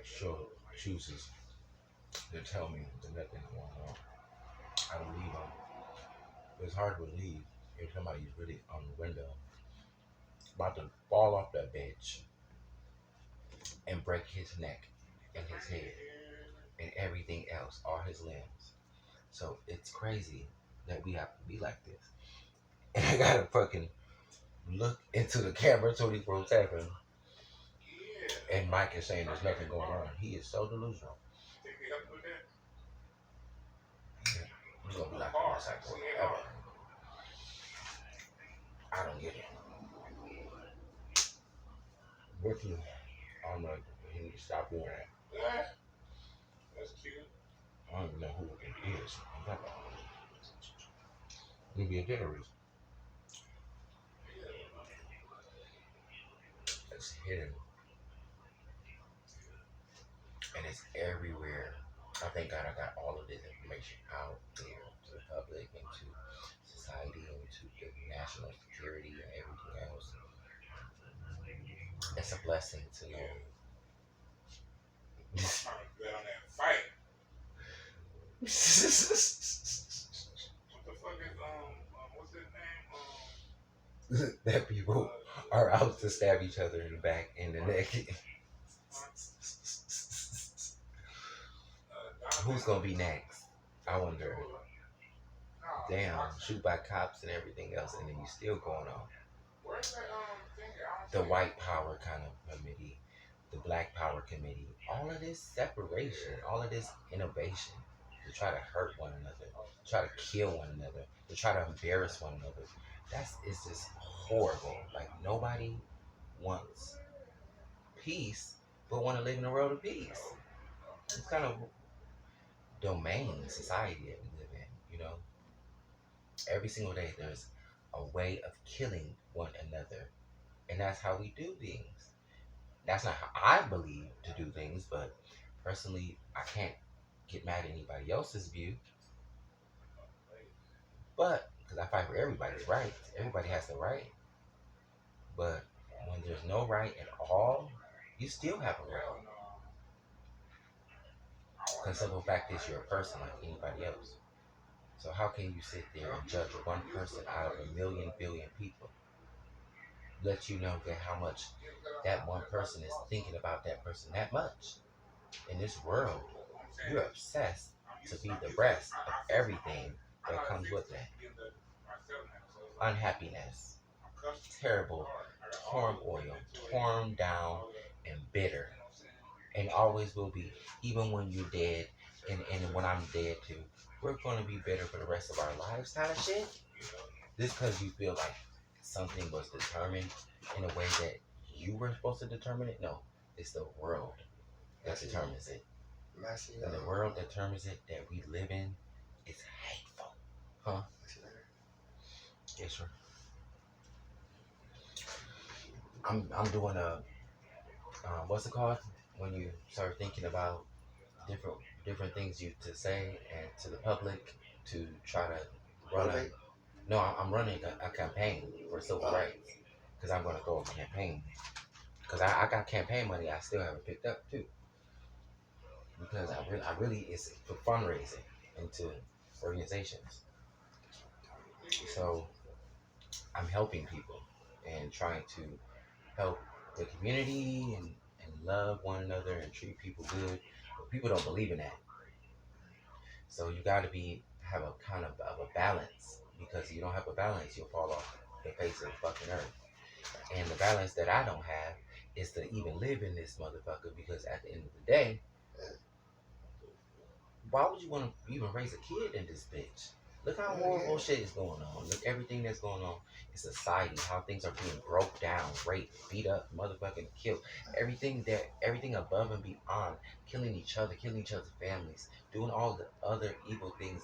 sure chooses to tell me the nothing going on, I don't leave them. It's hard to believe if somebody's really on the window, about to fall off that bench and break his neck and his head and everything else, all his limbs. So it's crazy that we have to be like this. And I gotta fucking look into the camera 24/7. And Mike is saying there's nothing going on. He is so delusional. Yeah, he's gonna be like a motorcycle forever. I don't get it. What you? I don't know. He need to stop doing that. I don't even know who it is. Maybe a terrorist. It's hidden and it's everywhere. I thank God I got all of this information out there to the public and to society and to the national security and everything else. It's a blessing to know. That people are out to stab each other in the back and the neck. Who's gonna be next? I wonder. Damn, shoot by cops and everything else, and then you still going on. The white power kind of committee, the black power committee, all of this separation, all of this innovation to try to hurt one another, to try to kill one another, to try to embarrass one another. It's just horrible. Like nobody wants peace, but want to live in a world of peace. It's kind of domain society that we live in. Every single day there's a way of killing one another, and that's how we do things. That's not how I believe to do things, but personally, I can't get mad at anybody else's view. But because I fight for everybody's rights, everybody has the right. But when there's no right at all, you still have a right. Because the simple fact is, you're a person like anybody else. So how can you sit there and judge one person out of a million billion people? Let you know that how much that one person is thinking about that person that much. In this world, you're obsessed to be the breast of everything that comes with that. Unhappiness, terrible turmoil, torn down and bitter. And always will be, even when you're dead and when I'm dead too. We're going to be bitter for the rest of our lives kind of shit. Just because you feel like something was determined in a way that you were supposed to determine it. No, it's the world that determines it. And the world determines it that we live in is hateful. Huh? Yes, sir. I'm doing a what's it called when you start thinking about different different things you to say and to the public to try to run a no, I'm running a campaign for civil rights because I'm going to go on a campaign because I got campaign money I still haven't picked up too because I really it's for fundraising into organizations. So I'm helping people and trying to help the community and love one another and treat people good. But people don't believe in that. So you got to have a kind of a balance because if you don't have a balance, you'll fall off the face of the fucking earth. And the balance that I don't have is to even live in this motherfucker because at the end of the day, why would you want to even raise a kid in this bitch? Look how horrible shit is going on. Look everything that's going on in society, how things are being broke down, raped, beat up, motherfucking killed. Everything above and beyond, killing each other, killing each other's families, doing all the other evil things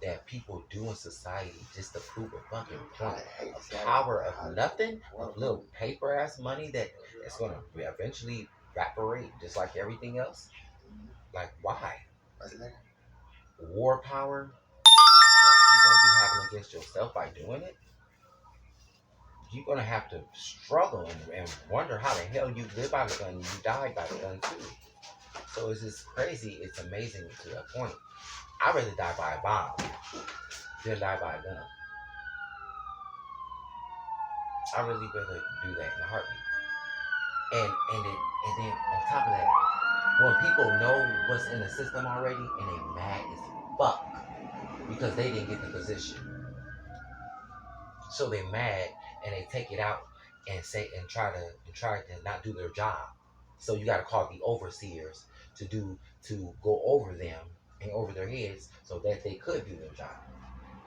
that people do in society just to prove a fucking point. A power of nothing, of little paper ass money that's gonna eventually evaporate just like everything else. Like why? War power you're gonna be having against yourself by doing it, you're gonna have to struggle and wonder how the hell you live by the gun and you died by the gun too. So it's just crazy. It's amazing to a point. I'd rather die by a bomb than die by a gun. I really rather do that in a heartbeat. And then on top of that, when people know what's in the system already and they mad as fuck because they didn't get the position, so they mad and they take it out and say and try to not do their job. So you got to call the overseers to go over them and over their heads so that they could do their job.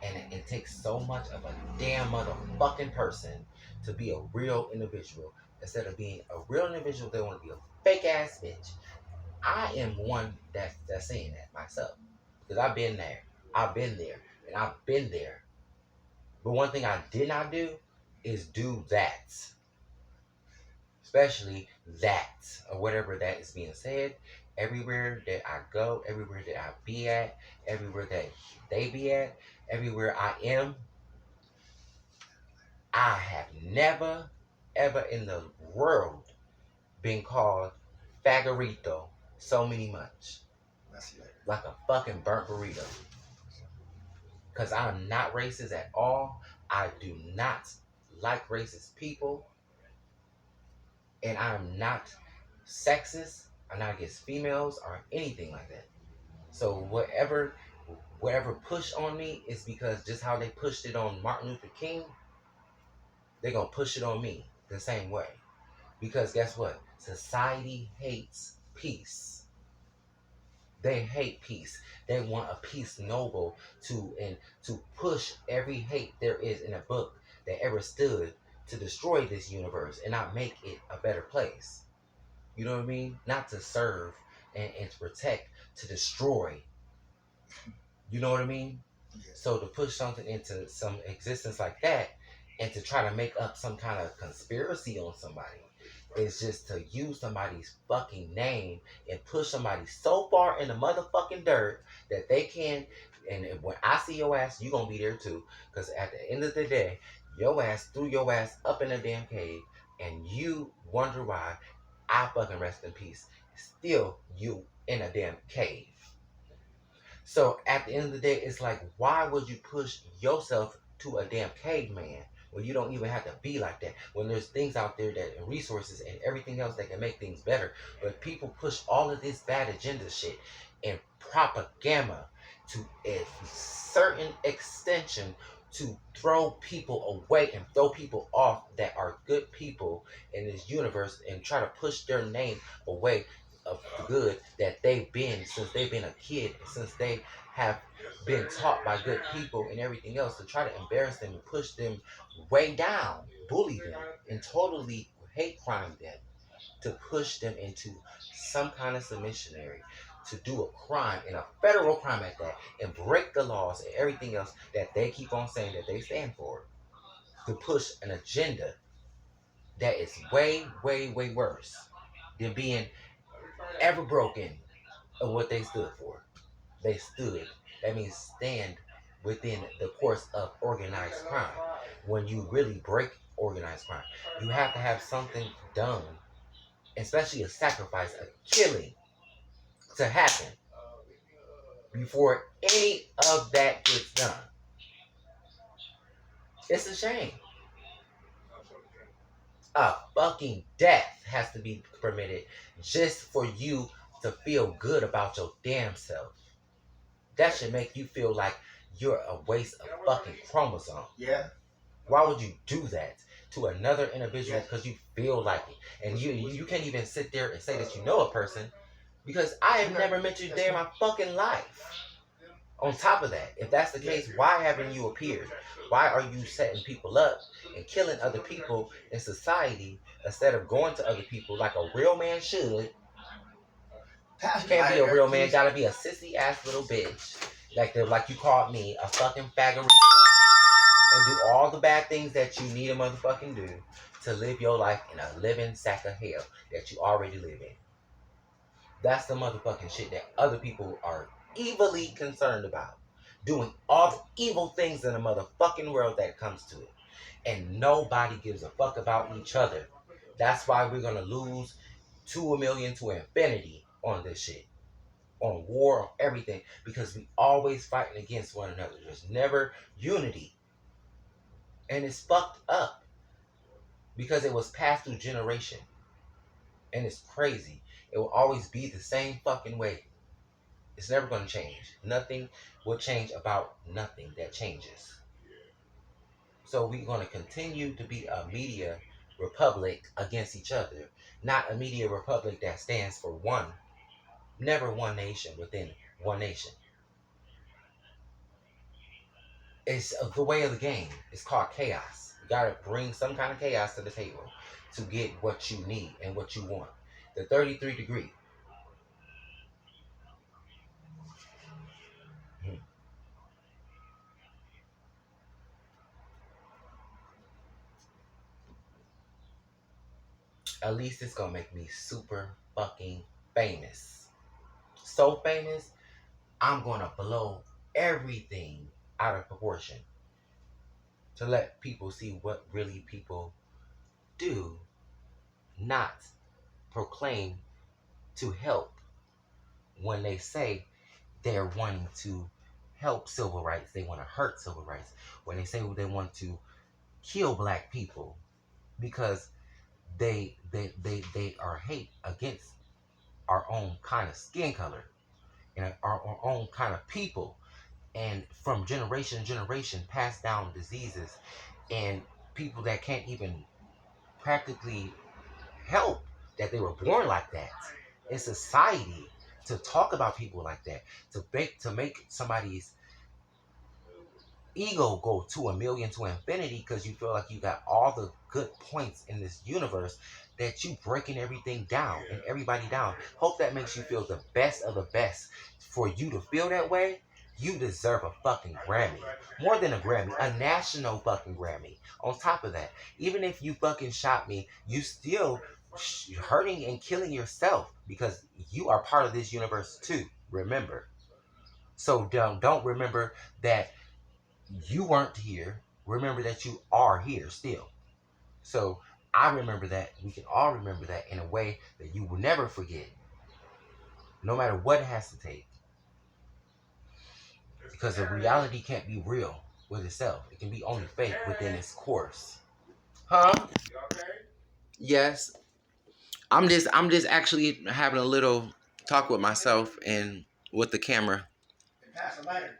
And it takes so much of a damn motherfucking person to be a real individual. Instead of being a real individual, they want to be a fake ass bitch. I am one that's saying that myself. Because I've been there. I've been there. And I've been there. But one thing I did not do is do that. Especially that, or whatever that is being said. Everywhere that I go, everywhere that I be at, everywhere that they be at, everywhere I am, I have never, ever in the world been called fagorito so many much. Like a fucking burnt burrito. Because I'm not racist at all. I do not like racist people. And I'm not sexist. I'm not against females or anything like that. So whatever push on me is because just how they pushed it on Martin Luther King, they're going to push it on me the same way. Because guess what? Society hates peace. They hate peace. They want a peace noble to push every hate there is in a book that ever stood to destroy this universe and not make it a better place. You know what I mean? Not to serve and to protect, to destroy. You know what I mean? Yeah. So to push something into some existence like that and to try to make up some kind of conspiracy on somebody is just to use somebody's fucking name and push somebody so far in the motherfucking dirt that they can. And when I see your ass, you gonna be there too. Because at the end of the day, your ass threw your ass up in a damn cave and you wonder why I fucking rest in peace. Still, you in a damn cave. So at the end of the day, it's like, why would you push yourself to a damn caveman when you don't even have to be like that? When there's things out there that and resources and everything else that can make things better. But people push all of this bad agenda shit and propaganda to a certain extension to throw people away and throw people off that are good people in this universe and try to push their name away of the good that they've been since they've been a kid, since they have been taught by good people and everything else, to try to embarrass them and push them way down, bully them, and totally hate crime them, to push them into some kind of submissionary, to do a crime, and a federal crime at that, and break the laws and everything else that they keep on saying that they stand for, to push an agenda that is way, way, way worse than being ever broken of what they stood for. They stood. That means stand within the course of organized crime. When you really break organized crime, you have to have something done, especially a sacrifice, a killing, to happen before any of that gets done. It's a shame. A fucking death has to be permitted just for you to feel good about your damn self. That should make you feel like you're a waste of fucking chromosome. Yeah. Why would you do that to another individual because you feel like it? And you can't even sit there and say that you know a person because I have never met you a day in my fucking life. On top of that, if that's the case, why haven't you appeared? Why are you setting people up and killing other people in society instead of going to other people like a real man should? Can't be a real man, gotta be a sissy ass little bitch. Like you called me a fucking faggot. And do all the bad things that you need to motherfucking do to live your life in a living sack of hell that you already live in. That's the motherfucking shit that other people are evilly concerned about. Doing all the evil things in the motherfucking world that comes to it. And nobody gives a fuck about each other. That's why we're gonna lose 2 million to infinity on this shit, on war, on everything, because we always fighting against one another. There's never unity, and it's fucked up because it was passed through generation, and it's crazy. It will always be the same fucking way. It's never going to change. Nothing will change about nothing that changes. So we're going to continue to be a media republic against each other, not a media republic that stands for one, never one nation within one nation. It's the way of the game. It's called chaos. You got to bring some kind of chaos to the table to get what you need and what you want. The 33 degree. At least it's going to make me super fucking famous. So famous, I'm going to blow everything out of proportion to let people see what really people do, not proclaim to help when they say they're wanting to help civil rights. They want to hurt civil rights. When they say they want to kill black people because they are hate against our own kind of skin color and our own kind of people, and from generation to generation pass down diseases and people that can't even practically help that they were born like that in society, to talk about people like that, to make somebody's ego go to a million to infinity because you feel like you got all the good points in this universe, that you breaking everything down and everybody down. Hope that makes you feel the best of the best. For you to feel that way, you deserve a fucking Grammy. More than a Grammy, a national fucking Grammy. On top of that, even if you fucking shot me, you still hurting and killing yourself because you are part of this universe too. Remember. So don't remember that you weren't here. Remember that you are here still. So I remember that. We can all remember that in a way that you will never forget, no matter what it has to take. Because the reality can't be real with itself. It can be only fake within its course. Huh? Yes. I'm just actually having a little talk with myself and with the camera. Pass a lighter.